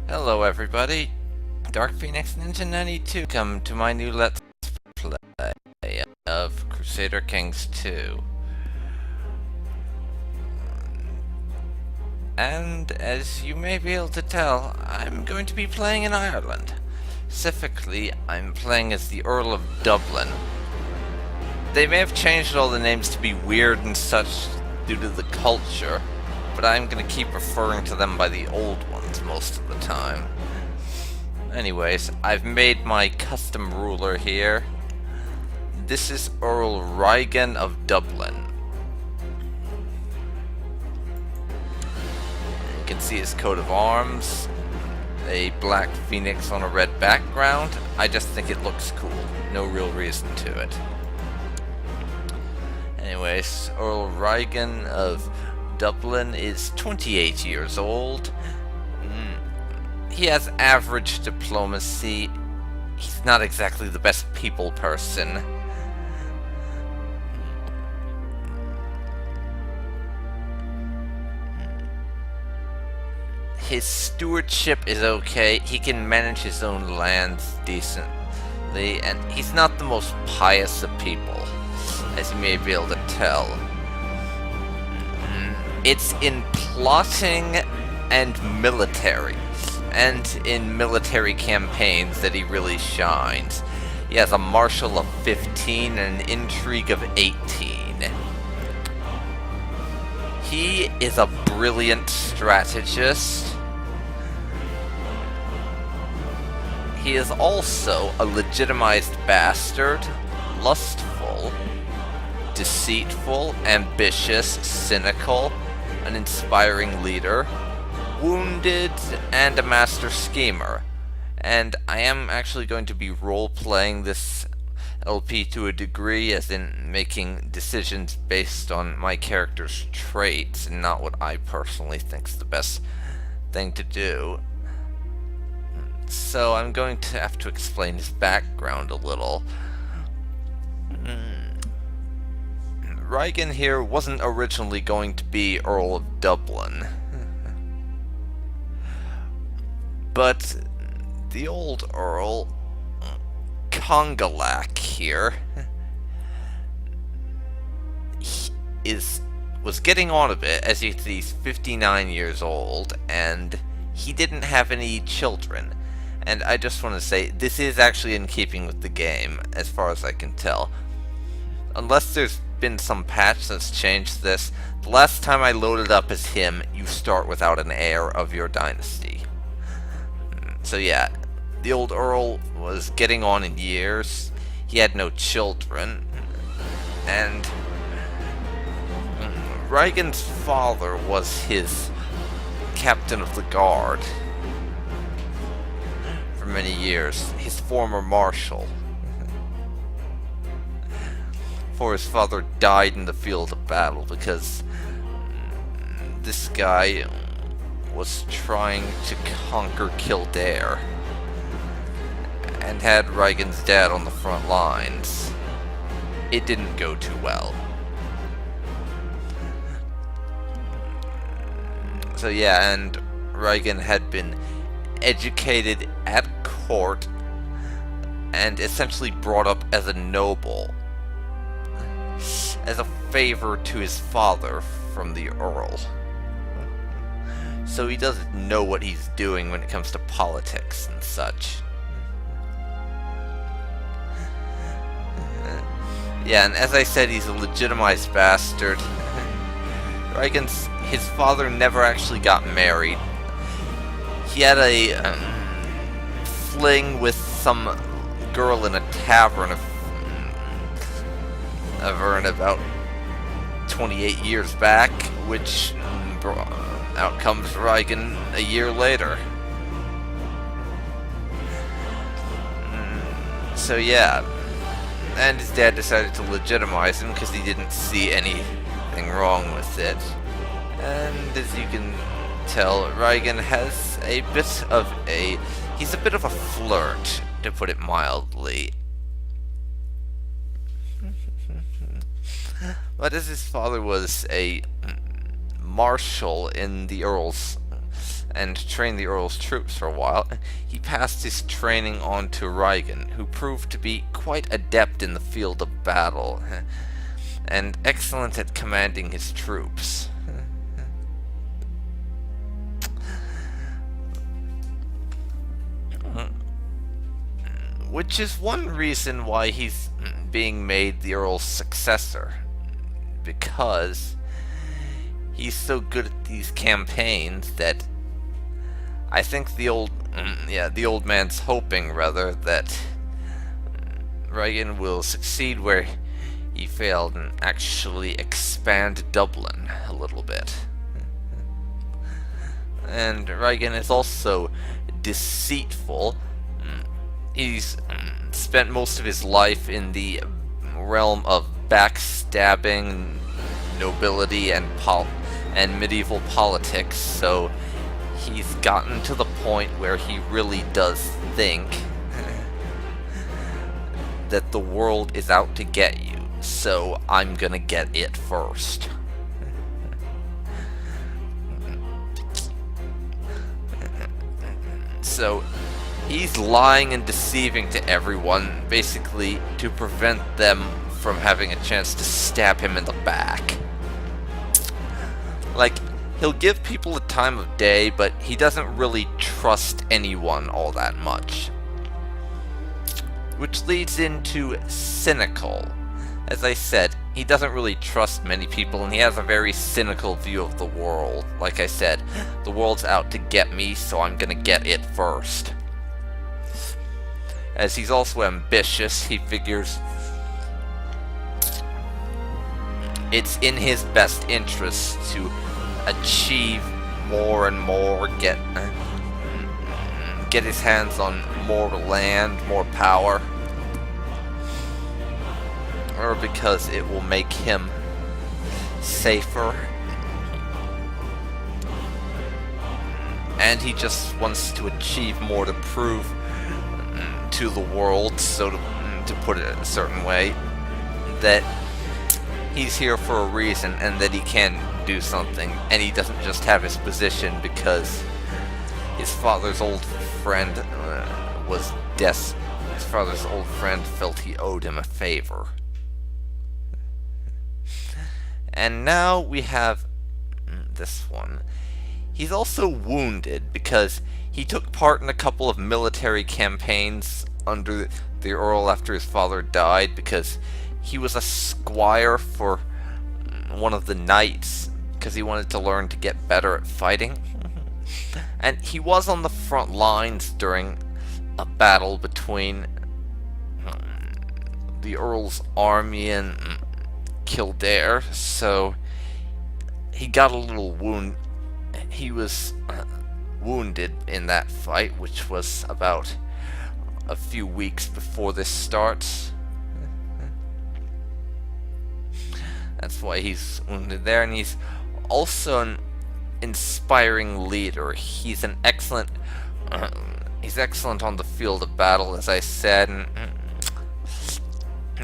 Hello everybody, Dark Phoenix Ninja 92. Come to my new Let's Play of Crusader Kings 2. And as you may be able to tell, I'm going to be playing in Ireland. Specifically, I'm playing as the Earl of Dublin. They may have changed all the names to be weird and such due to the culture, but I'm going to keep referring to them by the old ones most of the time. Anyways, I've made my custom ruler here. This is Earl Rigan of Dublin. You can see his coat of arms, a black phoenix on a red background. I just think it looks cool. No real reason to it. Anyways, Earl Rigan of Dublin is 28 years old. He has average diplomacy. He's not exactly the best people person. His stewardship is okay. He can manage his own lands decently, and he's not the most pious of people, as you may be able to tell. It's in plotting and military, and in military campaigns that he really shines. He has a martial of 15 and an intrigue of 18. He is a brilliant strategist. He is also a legitimized bastard, lustful, deceitful, ambitious, cynical, an inspiring leader, wounded, and a master schemer. And I am actually going to be role-playing this LP to a degree, as in making decisions based on my character's traits and not what I personally think is the best thing to do. So I'm going to have to explain his background a little. Rigan here wasn't originally going to be Earl of Dublin. But the old Earl, Ceinnselaig here, was getting on a bit. As you can see, he's 59 years old, and he didn't have any children. And I just want to say, this is actually in keeping with the game, as far as I can tell. Unless there's been some patch that's changed this, the last time I loaded up as him, you start without an heir of your dynasty. So yeah, the old Earl was getting on in years. He had no children, and Rigan's father was his captain of the guard for many years, his former marshal. For his father died in the field of battle because this guy was trying to conquer Kildare and had Rigan's dad on the front lines. It didn't go too well. So yeah, and Rigan had been educated at court and essentially brought up as a noble, as a favor to his father from the Earl. So he doesn't know what he's doing when it comes to politics and such. Yeah, and as I said, he's a legitimized bastard. His father never actually got married. He had a fling with some girl in a tavern about 28 years back, which out comes Rigan a year later. So yeah, and his dad decided to legitimize him because he didn't see anything wrong with it. And as you can tell, Rigan has he's a bit of a flirt, to put it mildly. But as his father was a marshal in the Earl's and trained the Earl's troops for a while, he passed his training on to Rigan, who proved to be quite adept in the field of battle, and excellent at commanding his troops. Which is one reason why he's being made the Earl's successor, because he's so good at these campaigns that I think the old man's hoping, rather, that Rigan will succeed where he failed and actually expand Dublin a little bit. And Rigan is also deceitful. He's spent most of his life in the realm of backstabbing nobility and medieval politics, so he's gotten to the point where he really does think that the world is out to get you, so I'm gonna get it first. So he's lying and deceiving to everyone, basically to prevent them from having a chance to stab him in the back. Like, he'll give people the time of day, but he doesn't really trust anyone all that much. Which leads into cynical. As I said, he doesn't really trust many people, and he has a very cynical view of the world. Like I said, the world's out to get me, so I'm gonna get it first. As he's also ambitious, he figures it's in his best interest to achieve more and more, get his hands on more land, more power, or because it will make him safer. And he just wants to achieve more to prove to the world, so to put it a certain way, that he's here for a reason and that he can do something, and he doesn't just have his position because his father's old friend his father's old friend felt he owed him a favor. And now we have this one. He's also wounded because he took part in a couple of military campaigns under the Earl after his father died, because he was a squire for one of the knights because he wanted to learn to get better at fighting. And he was on the front lines during a battle between the Earl's army and Kildare, so he got a little wound. He was wounded in that fight, which was about a few weeks before this starts. That's why he's wounded there, and he's also an inspiring leader. He's an excellent he's excellent on the field of battle, as I said, and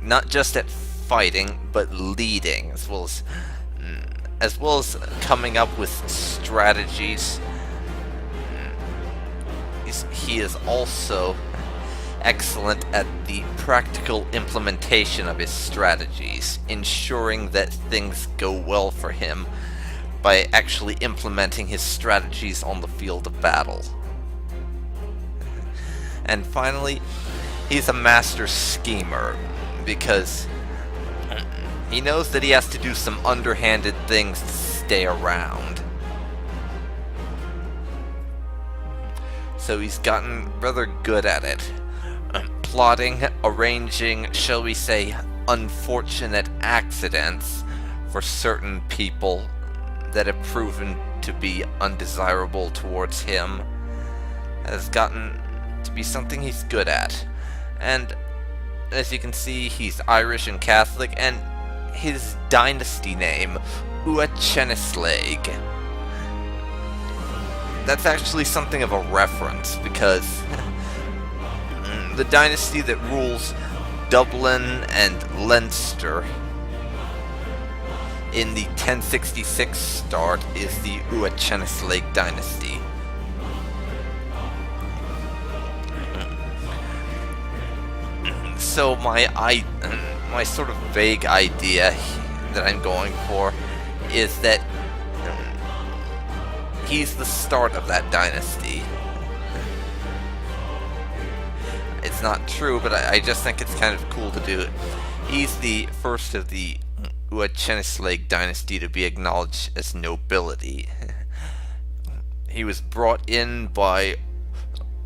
not just at fighting, but leading, as well as coming up with strategies. He is also excellent at the practical implementation of his strategies, ensuring that things go well for him by actually implementing his strategies on the field of battle. And finally, he's a master schemer, because he knows that he has to do some underhanded things to stay around. So he's gotten rather good at it. Plotting, arranging, shall we say, unfortunate accidents for certain people that have proven to be undesirable towards him has gotten to be something he's good at. And as you can see, he's Irish and Catholic, and his dynasty name, Cheinnselaig. That's actually something of a reference, because the dynasty that rules Dublin and Leinster in the 1066 start is the Cheinnselaig dynasty. So my sort of vague idea that I'm going for is that he's the start of that dynasty. It's not true, but I just think it's kind of cool to do it. He's the first of the Cheinnselaig dynasty to be acknowledged as nobility. He was brought in by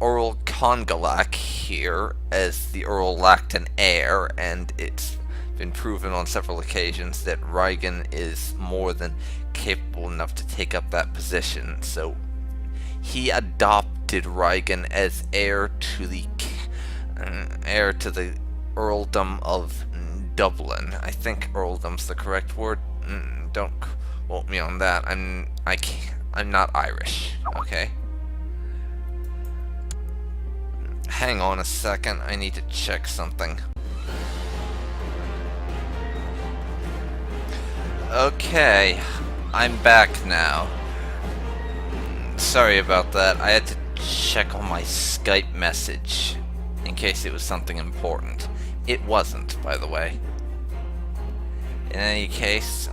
Earl Congelac here, as the Earl lacked an heir, and it's been proven on several occasions that Rigan is more than capable enough to take up that position. So he adopted Rigan as heir to the earldom of Dublin. I think earldom's the correct word. Don't quote me on that. I'm not Irish. Okay. Hang on a second. I need to check something. Okay, I'm back now. Sorry about that. I had to check on my Skype message in case it was something important. It wasn't, by the way. In any case,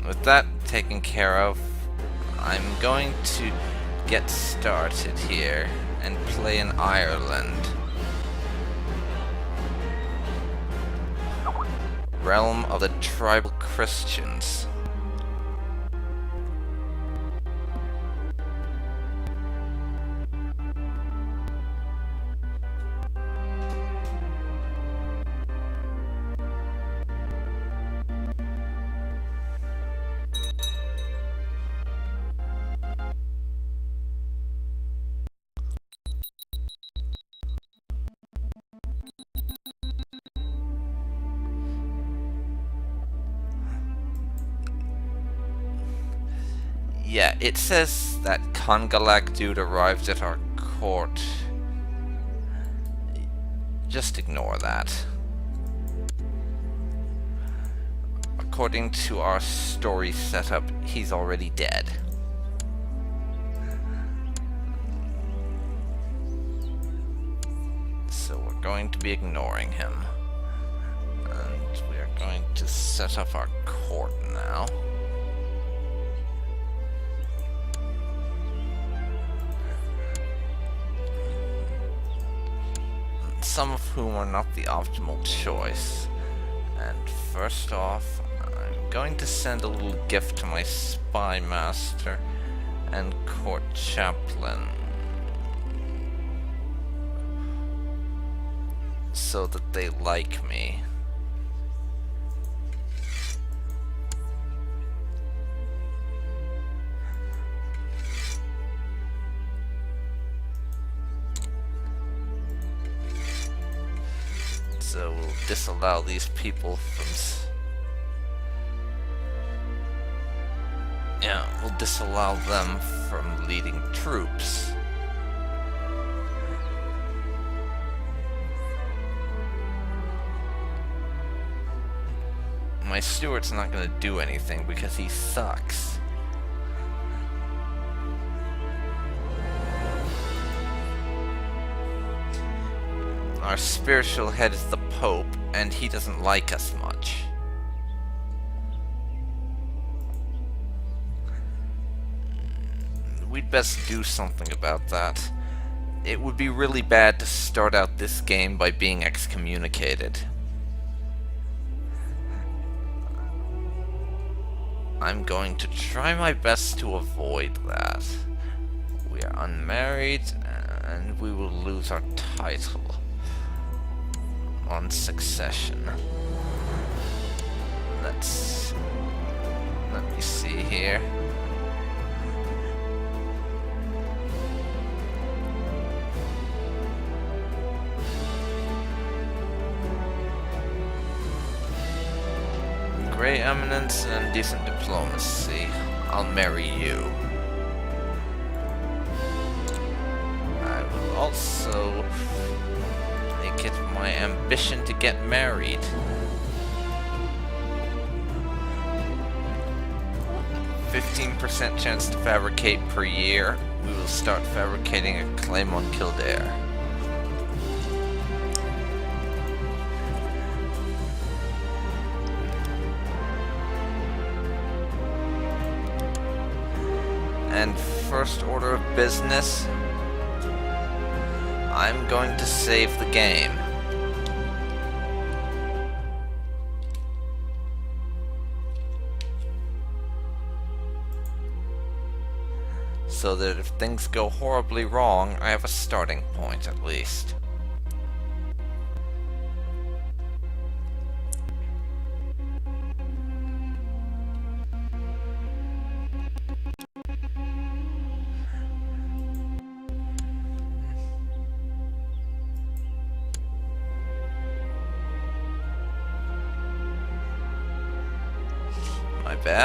with that taken care of, I'm going to get started here and play in Ireland. Realm of the Tribal Christians. Yeah, it says that Congelac dude arrived at our court. Just ignore that. According to our story setup, he's already dead. So we're going to be ignoring him. And we are going to set up our court now. Some of whom are not the optimal choice. And first off, I'm going to send a little gift to my spy master and court chaplain, so that they like me. So we'll disallow these people from... we'll disallow them from leading troops. My steward's not gonna do anything because he sucks. Our spiritual head is the Pope, and he doesn't like us much. We'd best do something about that. It would be really bad to start out this game by being excommunicated. I'm going to try my best to avoid that. We are unmarried, and we will lose our title on succession. Let me see here. Great eminence and decent diplomacy. I'll marry you. I will also make it my ambition to get married. 15% chance to fabricate per year. We will start fabricating a claim on Kildare. And first order of business, I'm going to save the game. So that if things go horribly wrong, I have a starting point at least. My bad.